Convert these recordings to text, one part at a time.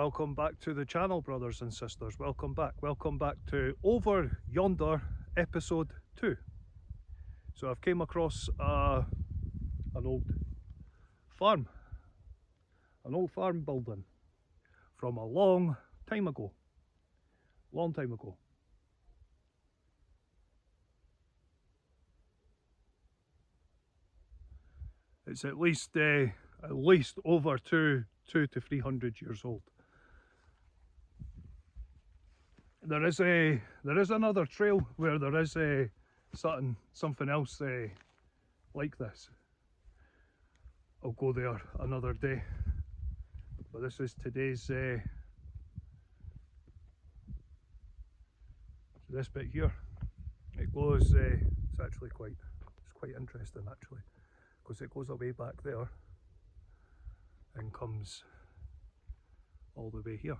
welcome back to the channel, brothers and sisters. Welcome back to Over Yonder episode 2. So I've came across an old farm building from a long time ago. It's at least over 200 to 300 years old. There is another trail where there is something else like this. I'll go there another day, but this is today's this bit here. It goes it's actually quite interesting actually, because it goes away back there and comes all the way here.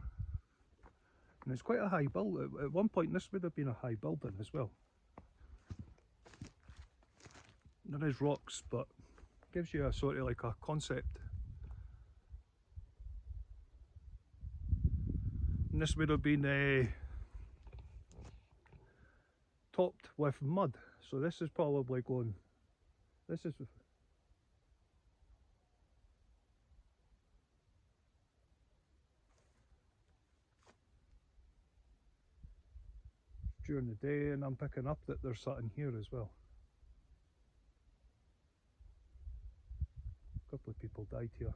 And it's quite a high building. At one point this would have been a high building as well. There is rocks, but it gives you a sort of like a concept. And this would have been topped with mud. So this is probably going, this is during the day, and I'm picking up that there's something here as well. A couple of people died here.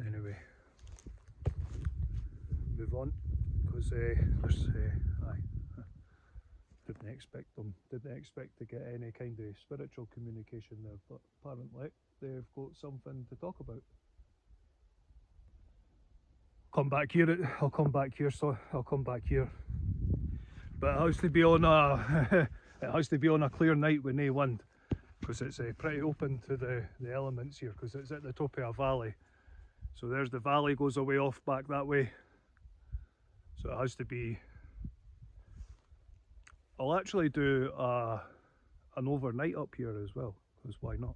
Anyway, move on, because there's didn't expect to get any kind of spiritual communication there, but apparently they've got something to talk about. I'll come back here. But it has to be on a clear night with no wind, because it's pretty open to the elements here, because it's at the top of a valley. So there's the valley, goes away off back that way. So it has to be. I'll actually do an overnight up here as well, because why not?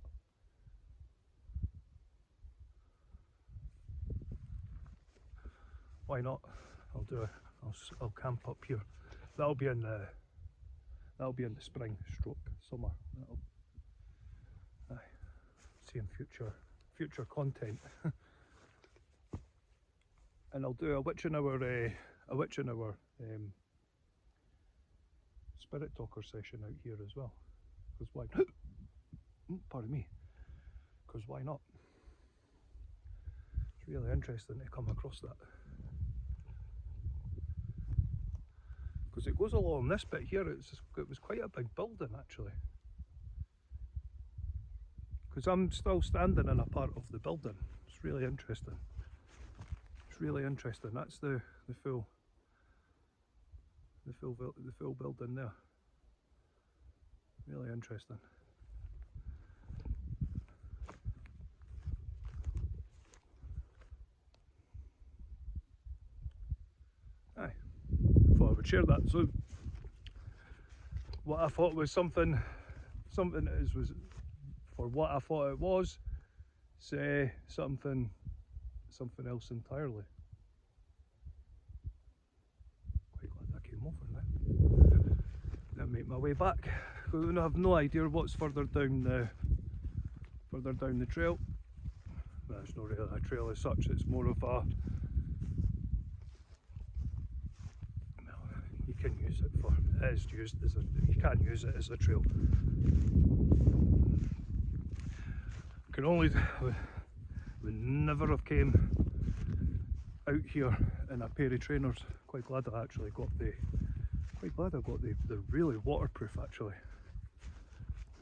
Why not? I'll camp up here. That'll be in the spring stroke summer. Seeing future content. And I'll do a witching hour spirit talker session out here as well. Because why? Pardon me. Because why not? It's really interesting to come across that. Because it goes along this bit here. It was quite a big building actually. Because I'm still standing in a part of the building. It's really interesting. That's the full building there. Really interesting. Aye, thought I would share that. So what I thought was something was for what I thought it was, say something else entirely. Quite glad I came over now. Now make my way back. I have no idea what's further down the trail. Well, it's not really a trail as such. It's more of a. Well, you can use it for. It is used as a. You can use it as a trail. Can only. We never have came out here in a pair of trainers. Quite glad I actually got the really waterproof actually,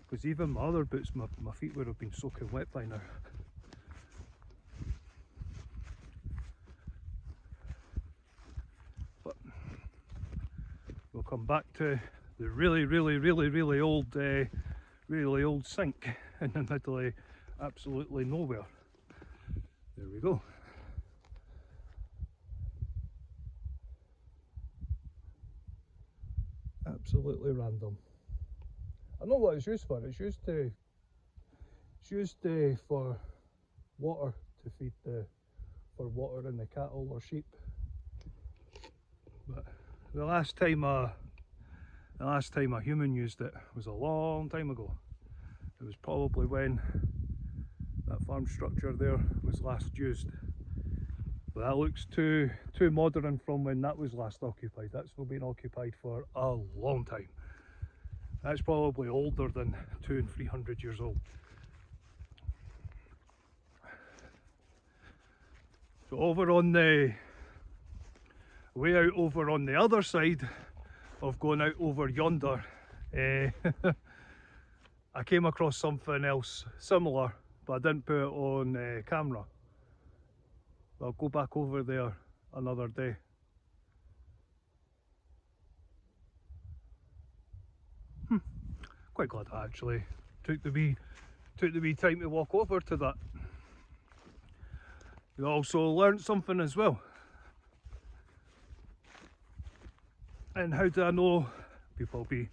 because even my other boots, my feet would have been soaking wet by now. But we'll come back to the really old sink in the middle of absolutely nowhere. There we go. Absolutely random. I know what it's used for. It's used for water to feed for water in the cattle or sheep. But the last time a human used it was a long time ago. It was probably when that farm structure there was last used. But that looks too modern from when that was last occupied. That's still been occupied for a long time. That's probably older than 200 and 300 years old. So over on the way out over on the other side of going out over Yonder, I came across something else similar, but I didn't put it on camera. I'll go back over there another day. Quite glad I actually took the wee time to walk over to that. We also learned something as well. And how do I know? People be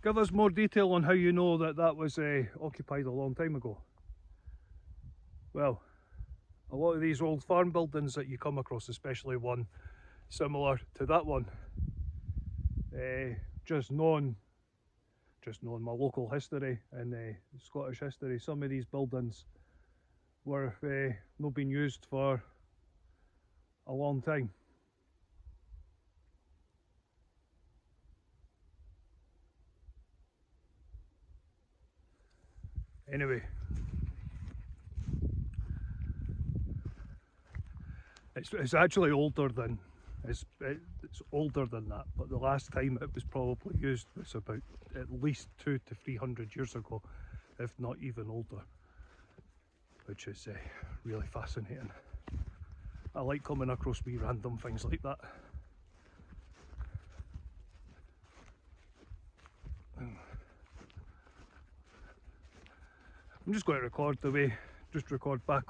give us more detail on how you know that that was occupied a long time ago. Well, a lot of these old farm buildings that you come across, especially one similar to that one, just knowing my local history and Scottish history, some of these buildings were not being used for a long time. Anyway, it's actually older than it's older than that, but the last time it was probably used was about at least 200 to 300 years ago, if not even older, which is really fascinating. I like coming across wee random things like that. I'm just going to record record back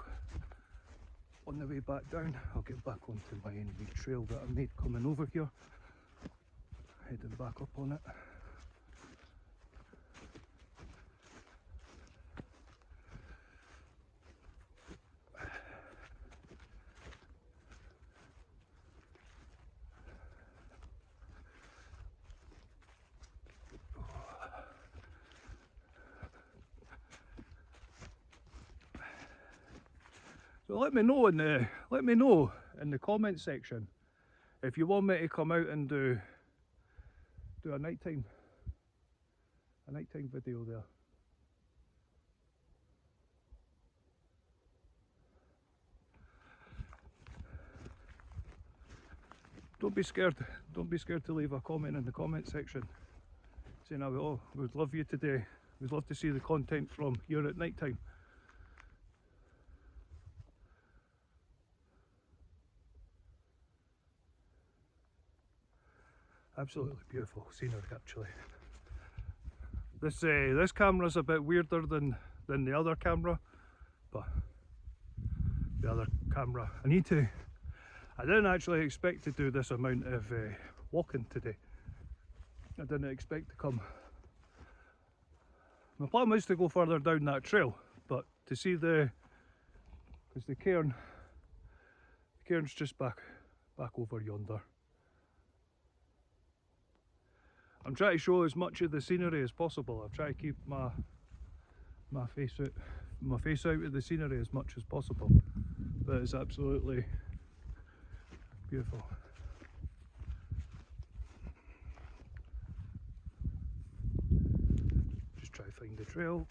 on the way back down. I'll get back onto my wee trail that I made coming over here, heading back up on it. So let me know in the comment section if you want me to come out and do a nighttime video there. Don't be scared to leave a comment in the comment section saying, oh, we'd love you today, we'd love to see the content from here at night time. Absolutely beautiful scenery actually. This camera's a bit weirder than the other camera, but the other camera, I didn't actually expect to do this amount of walking today. I didn't expect to come. My plan was to go further down that trail, but to see because the cairn's just back over yonder. I'm trying to show as much of the scenery as possible. I've tried to keep my face out of the scenery as much as possible, but it's absolutely beautiful. Just try to find the trail.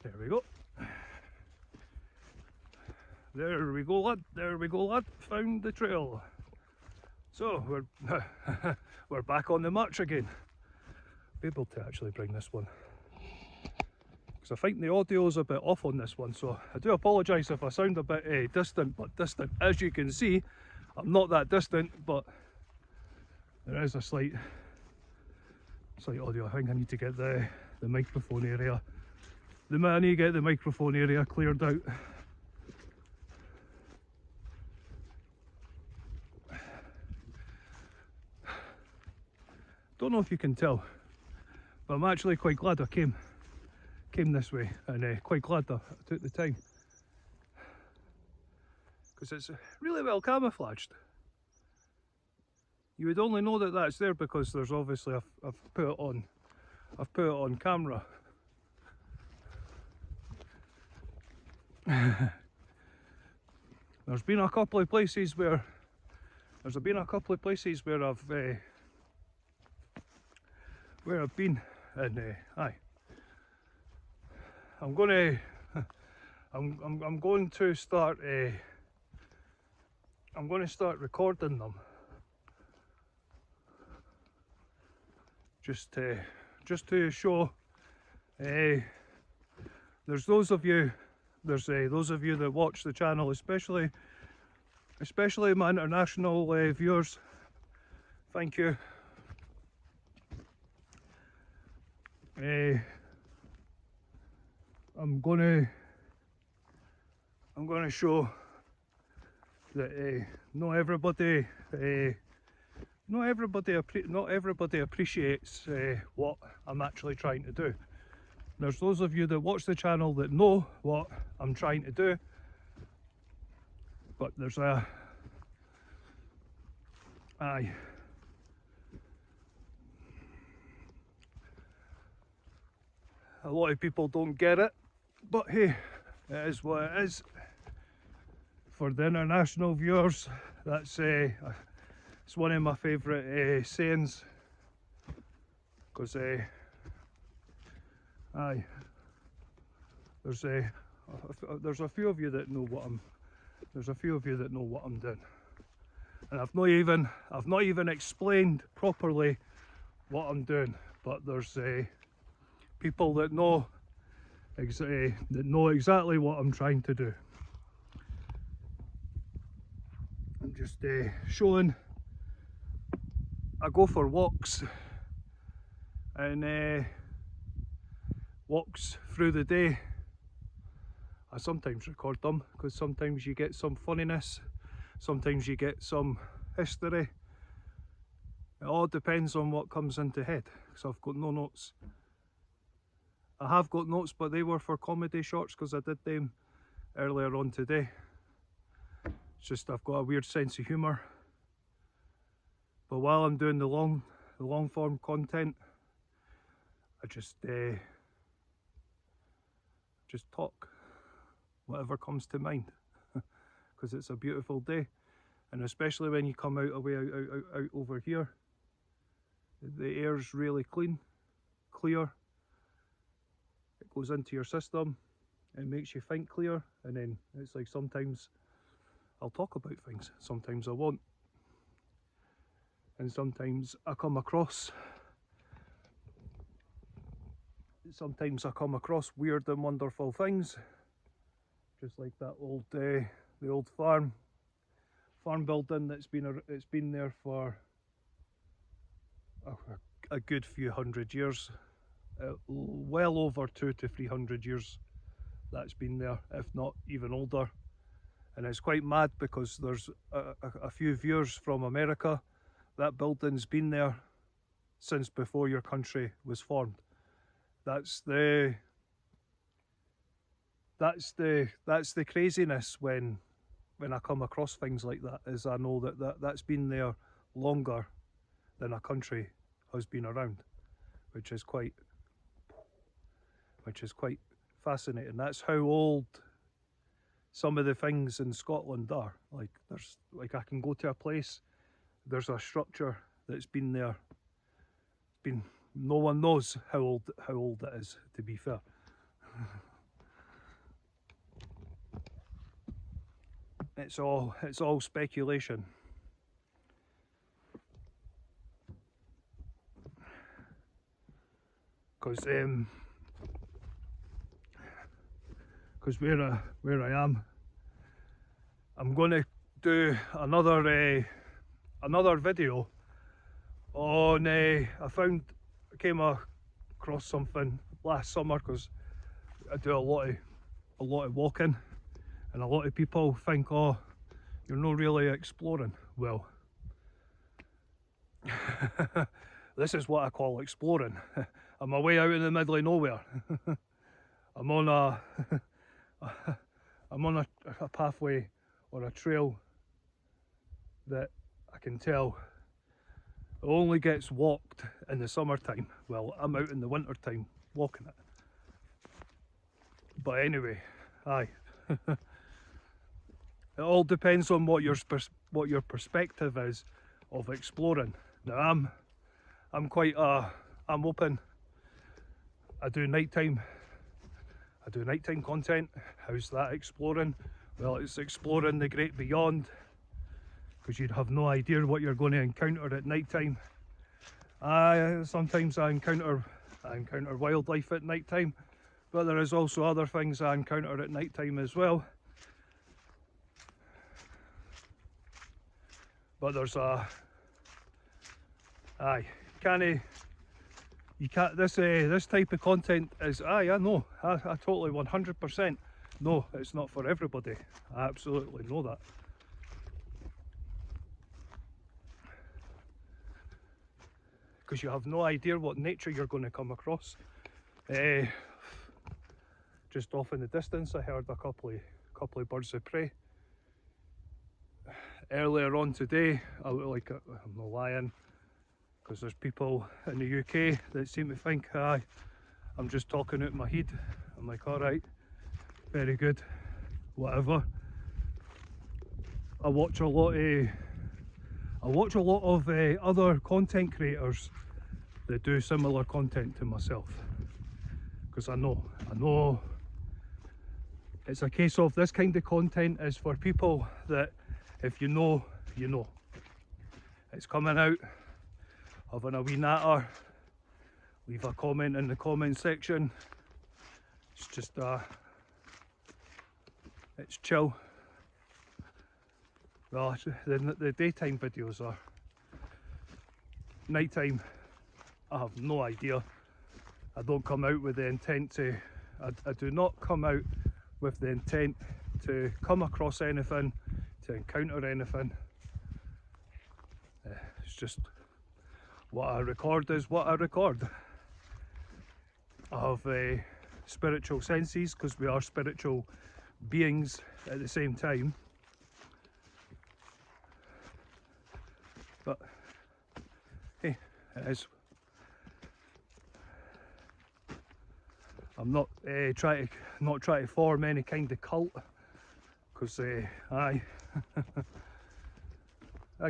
There we go. There we go, lad. There we go, lad. Found the trail. So we're back on the march again. Be able to actually bring this one, because I think the audio is a bit off on this one, so I do apologise if I sound a bit distant, but distant. As you can see, I'm not that distant, but there is a slight audio. I think I need to get the microphone area. I need to get the microphone area cleared out. Don't know if you can tell, but I'm actually quite glad I came this way, and quite glad that I took the time because it's really well camouflaged. You would only know that that's there because there's obviously I've put it on camera. There's been a couple of places where I've been, and aye, I'm going to start recording them, just to show. There's those of you that watch the channel, especially my international viewers. Thank you. I'm gonna show that not everybody appreciates what I'm actually trying to do. There's those of you that watch the channel that know what I'm trying to do, but there's a lot of people don't get it, but hey, it is what it is. For the international viewers, that's it's one of my favourite sayings, because there's a few of you that know what I'm doing, and I've not even explained properly what I'm doing, but there's people that know exactly what I'm trying to do. I'm just showing. I go for walks, and walks through the day. I sometimes record them because sometimes you get some funniness, sometimes you get some history. It all depends on what comes into head, because I've got no notes. I have got notes, but they were for comedy shorts because I did them earlier on today. It's just I've got a weird sense of humour. But while I'm doing the long form content, I just talk whatever comes to mind, because it's a beautiful day, and especially when you come out over here, the air's really clear. It goes into your system and makes you think clear, and then it's like sometimes I'll talk about things, sometimes I won't. And sometimes I come across weird and wonderful things, just like that the old farm building that's been there for a good few hundred years, well over 200 to 300 years that's been there, if not even older. And it's quite mad because there's a few viewers from America. That building's been there since before your country was formed. That's the craziness when I come across things like that, is I know that's been there longer than a country has been around, which is quite fascinating. That's how old some of the things in Scotland are. Like I can go to a place, there's a structure that's been there. No one knows how old it is, to be fair. It's all speculation. Because where I am, I'm going to do another video on I came across something last summer, because I do a lot of walking, and a lot of people think, oh, you're not really exploring. Well, this is what I call exploring. I'm away out in the middle of nowhere. I'm on a pathway or a trail that I can tell only gets walked in the summertime. Well, I'm out in the winter time walking it. But anyway, aye. It all depends on what your perspective is of exploring. Now I'm open. I do nighttime content. How's that exploring? Well, it's exploring the great beyond, because you'd have no idea what you're going to encounter at nighttime. Sometimes I encounter wildlife at nighttime, but there is also other things I encounter at nighttime as well. But there's you can't, this type of content is, I know, I totally 100%, no, it's not for everybody. I absolutely know that. Because you have no idea what nature you're going to come across. Just off in the distance I heard a couple of birds of prey. Earlier on today, I'm not lying, because there's people in the UK that seem to think I'm just talking out my head. I'm like, alright, very good, whatever. I watch a lot of other content creators that do similar content to myself, because I know it's a case of this kind of content is for people that if you know, you know. It's coming out, having a wee natter, leave a comment in the comment section. It's just it's chill. Well, the daytime videos are. Nighttime, I have no idea. I don't come out with the intent to, I do not come out with the intent to come across anything, to encounter anything. It's just what I record is what I record. I have spiritual senses, because we are spiritual beings at the same time. But hey, it is. I'm not trying to form any kind of cult, because I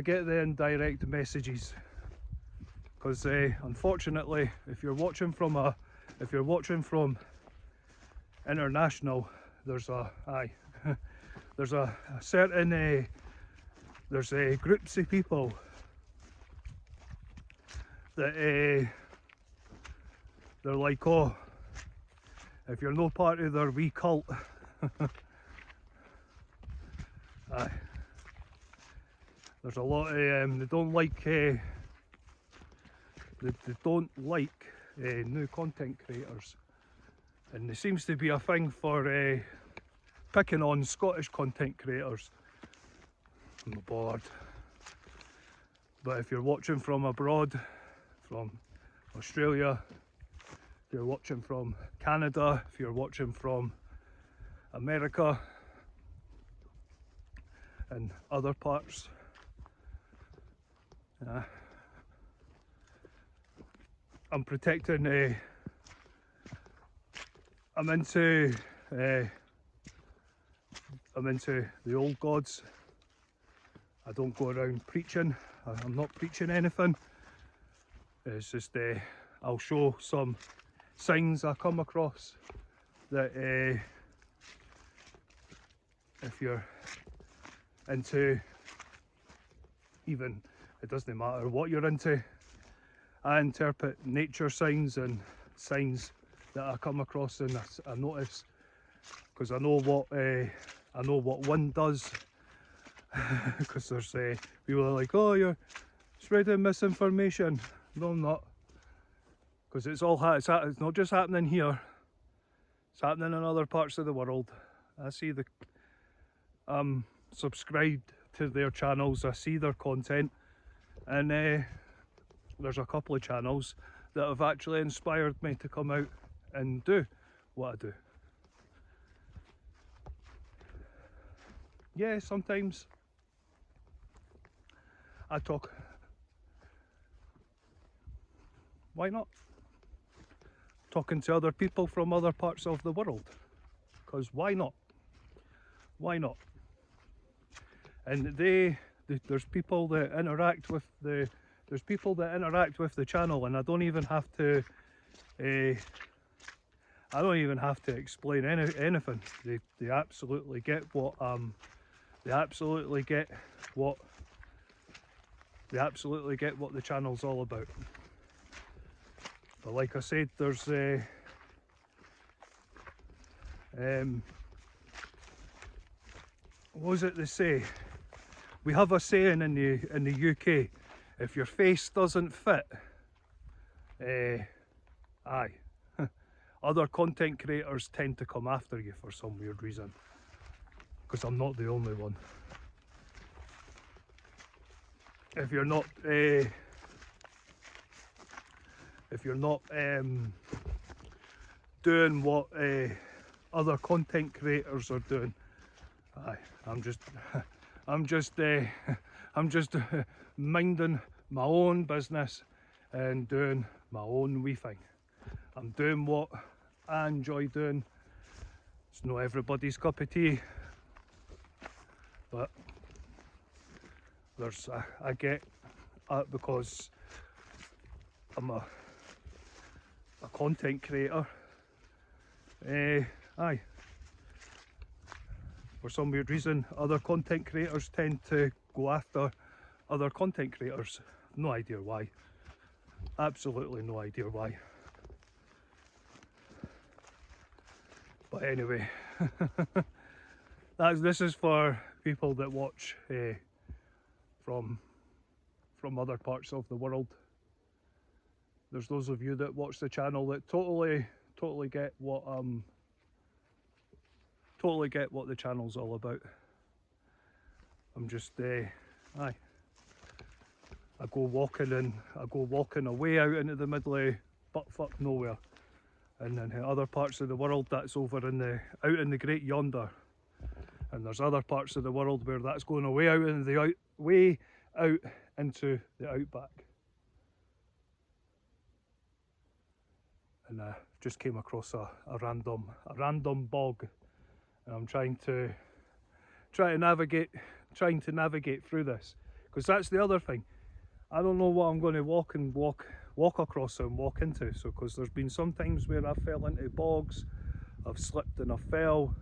get the indirect messages. Because unfortunately, if you're watching from international, there's a certain there's groups of people that they're like, oh, if you're no part of their wee cult, there's a lot of they don't like new content creators, and there seems to be a thing for picking on Scottish content creators. I'm not bothered. But if you're watching from abroad, from Australia, if you're watching from Canada, if you're watching from America and other parts, I'm protecting, I'm into the old gods. I don't go around preaching. I'm not preaching anything. It's just I'll show some signs I come across that if you're into, even, it doesn't matter what you're into, I interpret nature signs and signs that I come across, and I notice, because I know what wind does. Because there's people are like, oh, you're spreading misinformation. No, I'm not, because it's not just happening here, it's happening in other parts of the world. I see I'm subscribed to their channels, I see their content, and there's a couple of channels that have actually inspired me to come out and do what I do. yeah, sometimes I talk. Why not? Talking to other people from other parts of the world, because why not? Why not? And there's people that interact with the channel, and I don't even have to explain anything. They absolutely get what the channel's all about. But like I said, there's what was it they say? We have a saying in the UK: if your face doesn't fit, aye, other content creators tend to come after you for some weird reason. Because I'm not the only one. If you're not doing what other content creators are doing, aye, I'm just minding my own business and doing my own wee thing. I'm doing what I enjoy doing. It's not everybody's cup of tea, but I get because I'm a content creator. Aye. For some weird reason, other content creators tend to go after other content creators. No idea why. Absolutely no idea why. But anyway, this is for people that watch from other parts of the world. There's those of you that watch the channel that totally get what the channel's all about. I'm just aye. I go walking away out into the middle of buttfuck nowhere, and then other parts of the world that's over out in the Great Yonder, and there's other parts of the world where that's going away out in the way out into the outback. And I just came across a random bog, and I'm trying to navigate through this, because that's the other thing. I don't know what I'm going to walk across and walk into. So because there's been some times where I fell into bogs, I've slipped and I fell,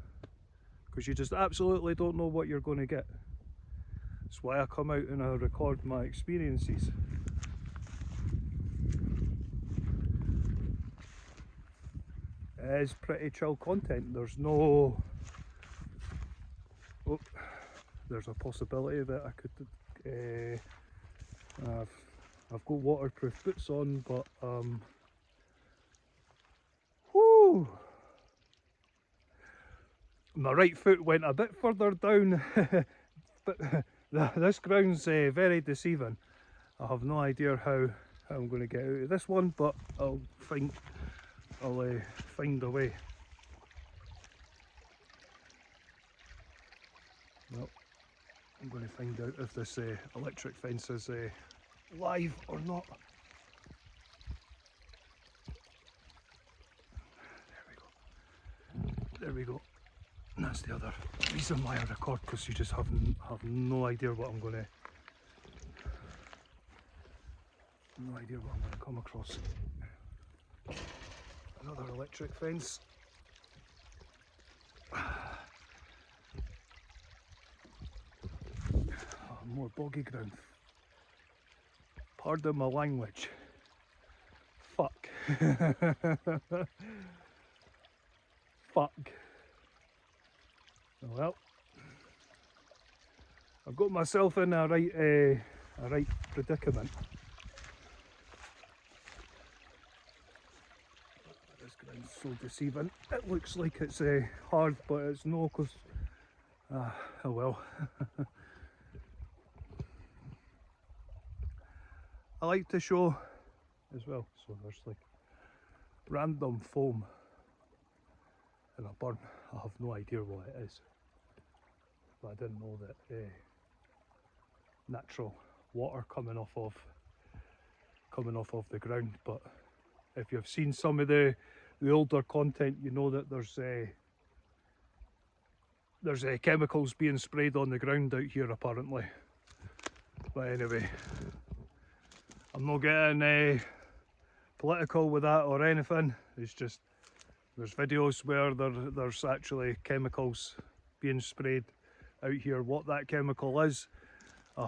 because you just absolutely don't know what you're going to get. That's why I come out and I record my experiences. It is pretty chill content. There's no... Oh, there's a possibility that I could... I've got waterproof boots on, but whoo, my right foot went a bit further down. But this ground's very deceiving. I have no idea how I'm going to get out of this one, but I'll find a way. Well, I'm going to find out if this electric fence is live or not. There we go. And that's the other reason why I record, because you just have no idea what I'm going to come across. Another electric fence. More boggy ground. Pardon my language. Fuck. Fuck. Well, I've got myself in a right predicament. This ground's so deceiving. It looks like it's hard, but it's no, because oh well. I like to show as well, so there's like random foam in a burn. I have no idea what it is, but I didn't know that natural water coming off of the ground. But if you've seen some of the older content, you know that there's chemicals being sprayed on the ground out here apparently. But anyway, I'm not getting political with that or anything. It's just there's videos where there's actually chemicals being sprayed out here. What that chemical is, I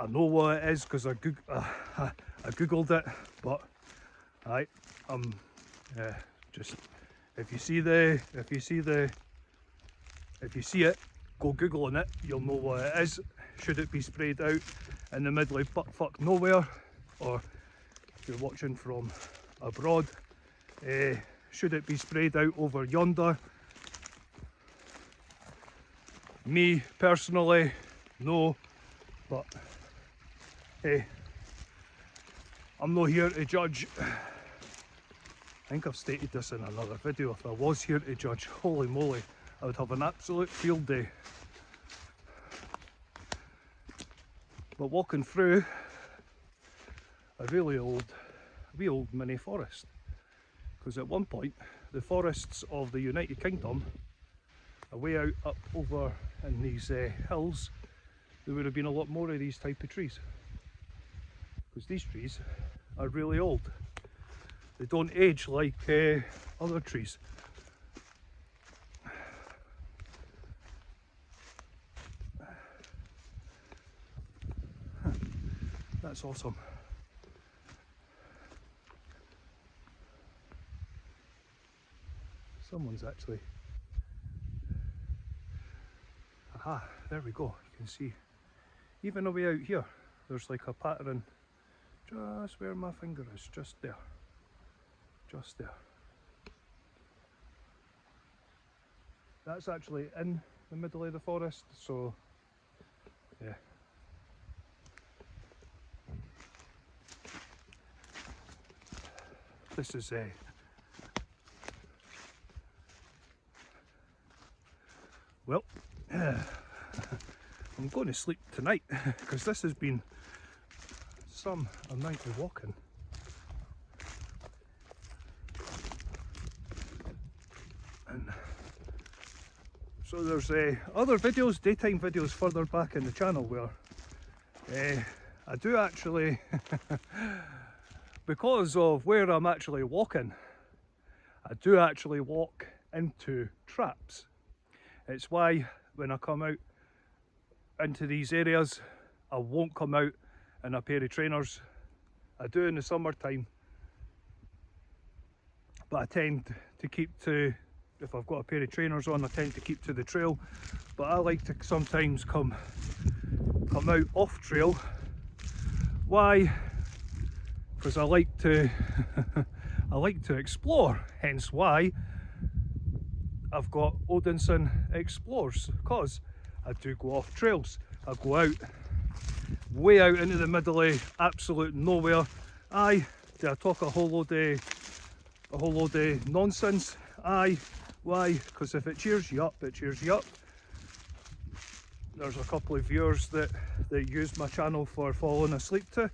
know what it is because I googled it. But just if you see it, go googling it. You'll know what it is. Should it be sprayed out in the middle of butt-fuck nowhere, or if you're watching from abroad, should it be sprayed out over Yonder? Me personally, no. But hey, I'm not here to judge. I think I've stated this in another video. If I was here to judge, holy moly, I would have an absolute field day. But walking through a really old mini forest, because at one point the forests of the United Kingdom are way out up over in these hills. There would have been a lot more of these type of trees, because these trees are really old. They don't age like other trees. That's awesome. Someone's actually... Aha, there we go. You can see, even away out here, there's like a pattern just where my finger is, just there. Just there. That's actually in the middle of the forest, so yeah. This is well, I'm going to sleep tonight because this has been some amount of walking. And so there's other videos, daytime videos further back in the channel where I do actually because of where I'm actually walking, I do actually walk into traps. It's why when I come out into these areas, I won't come out in a pair of trainers. I do in the summertime, but I tend to keep to, if I've got a pair of trainers on, I tend to keep to the trail. But I like to sometimes come out off trail. Why? Because I like to I like to explore, hence why I've got Odinson Explorers, because I do go off trails. I go out, way out into the middle of absolute nowhere. Aye, do I talk a whole load of nonsense? Aye, why? Because if it cheers you up, it cheers you up. There's a couple of viewers that use my channel for falling asleep to.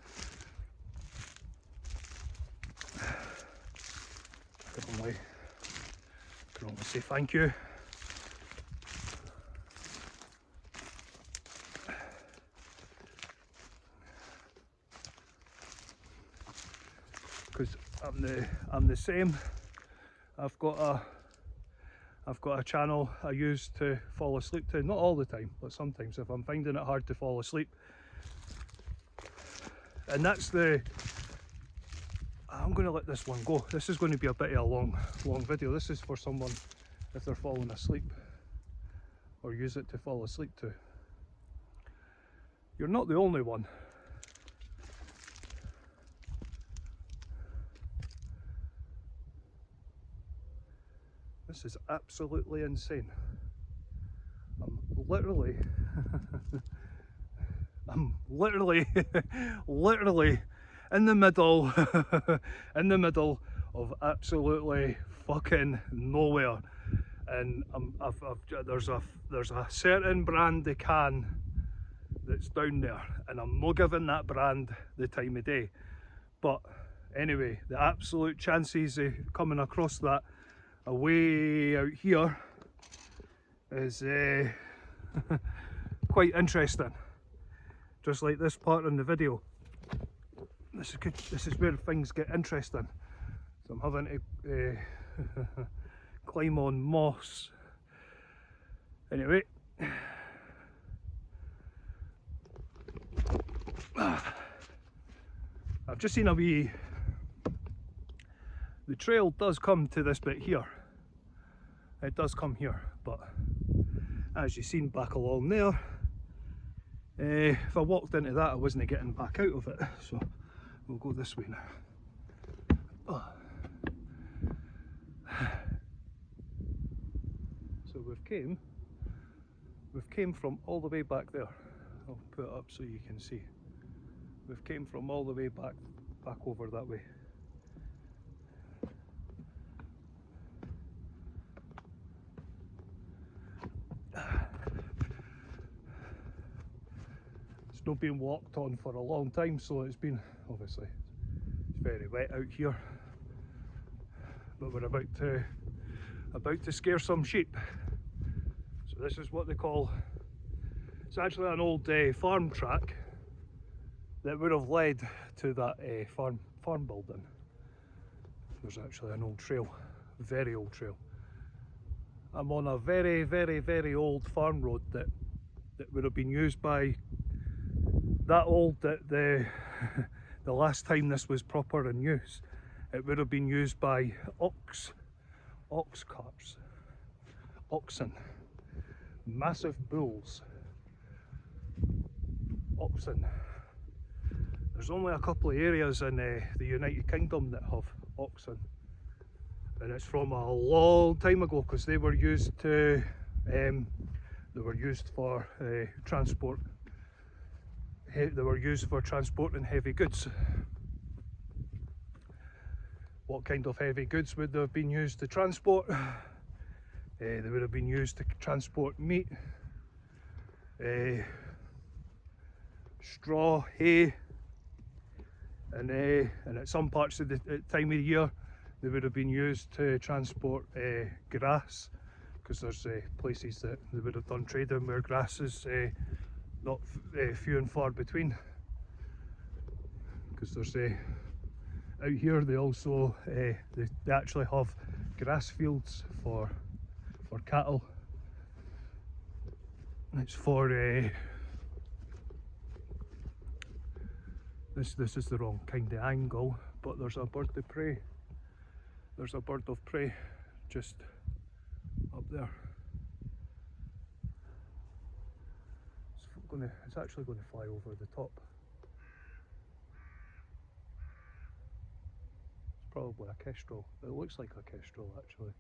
Can only say thank you. Because I'm the same. I've got a channel I use to fall asleep to, not all the time, but sometimes if I'm finding it hard to fall asleep. And that's I'm going to let this one go. This is going to be a bit of a long video. This is for someone if they're falling asleep, or use it to fall asleep to. You're not the only one. This is absolutely insane. I'm literally in the middle of absolutely fucking nowhere. and there's a certain brand of can that's down there, and I'm not giving that brand the time of day. But anyway, the absolute chances of coming across that away out here is quite interesting. Just like this part in the video. This is where things get interesting. So I'm having to climb on moss. Anyway, I've just seen a wee... The trail does come to this bit here. It does come here, but as you've seen back along there, if I walked into that I wasn't getting back out of it, so we'll go this way now. Oh. So we've came from all the way back there. I'll put it up so you can see. We've came from all the way back over that way. It's not been walked on for a long time, so it's been, obviously, it's very wet out here. But we're about to scare some sheep. So this is what they call, it's actually an old farm track that would have led to that farm building. There's actually an old trail, very old trail. I'm on a very, very, very old farm road that would have been used by, that old that the last time this was proper in use, it would have been used by ox carts, oxen, massive bulls, oxen. There's only a couple of areas in the United Kingdom that have oxen, and it's from a long time ago because they were used to for transport. They were used for transporting heavy goods. What kind of heavy goods would they have been used to transport? They would have been used to transport meat, straw, hay, and at some parts of the time of the year they would have been used to transport grass, because there's places that they would have done trading where grass is not few and far between. Because there's out here they also they actually have grass fields for cattle. It's for this is the wrong kind of angle, but there's a bird of prey. There's a bird of prey just up there. It's actually going to fly over the top. It's probably a kestrel. It looks like a kestrel actually.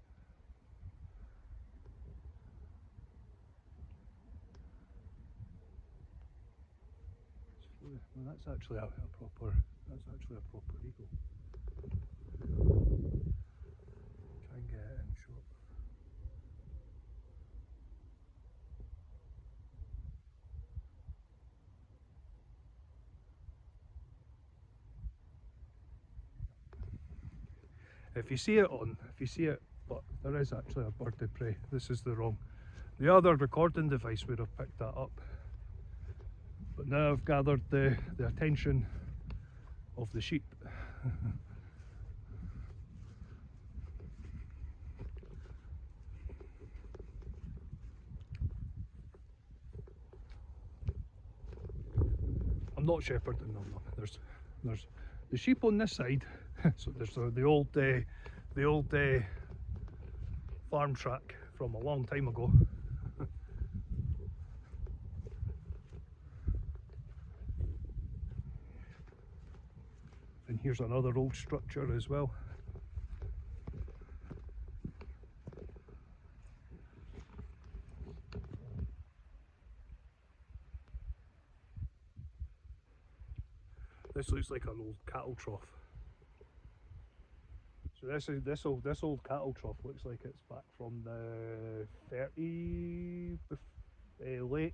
Well, that's actually a proper eagle. Try and get it in shot. If you see it, but there is actually a bird of prey. This is the wrong. The other recording device would have picked that up. But now I've gathered the attention of the sheep. I'm not shepherding them. No. There's the sheep on this side. So there's the old farm track from a long time ago. And here's another old structure as well. This looks like an old cattle trough. So this old cattle trough looks like it's back from the late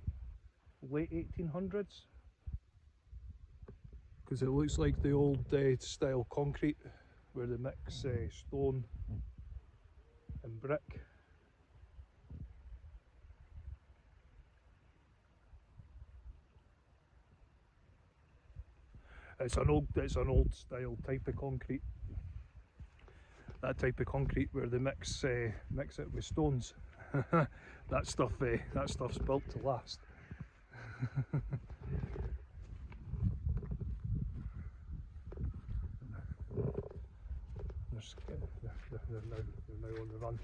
1800s, because it looks like the old style concrete where they mix stone and brick. It's an old style type of concrete. That type of concrete where they mix it with stones. that stuff's built to last. They're now on the run.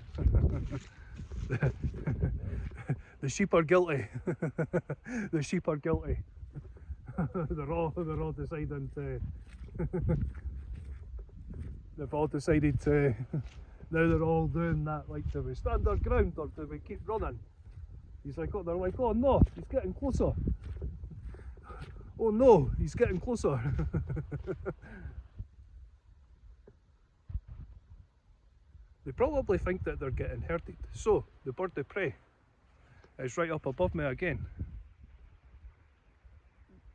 The sheep are guilty. The sheep are guilty. they're all deciding to. They've all decided to. Now they're all doing that. Like, do we stand our ground or do we keep running? They're like, oh no, he's getting closer. Oh no, he's getting closer. They probably think that they're getting herded. So the bird of prey is right up above me again.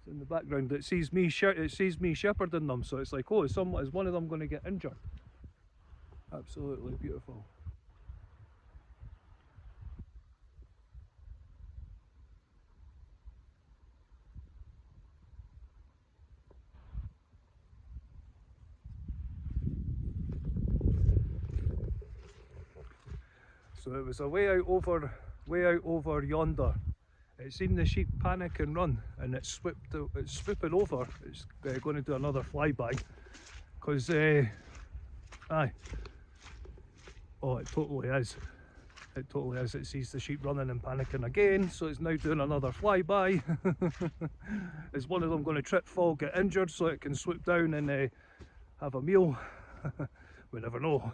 It's in the background. It sees me shepherding them, so it's like, oh, is one of them going to get injured? Absolutely beautiful. So it was a way out over yonder. It seen the sheep panic and run, and it's swooping over. It's going to do another flyby, because aye, oh, it totally is. It totally is. It sees the sheep running and panicking again, so it's now doing another flyby. Is one of them going to trip, fall, get injured, so it can swoop down and have a meal? We never know.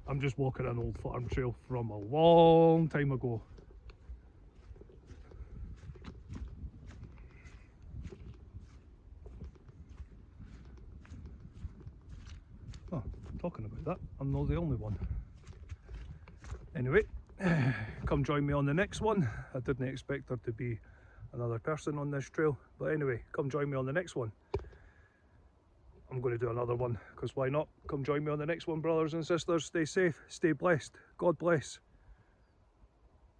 I'm just walking an old farm trail from a long time ago. Oh, talking about that, I'm not the only one. Anyway, come join me on the next one. I didn't expect there to be another person on this trail, but anyway, come join me on the next one. I'm going to do another one, because why not? Come join me on the next one, brothers and sisters. Stay safe, stay blessed. God bless.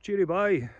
Cheery bye.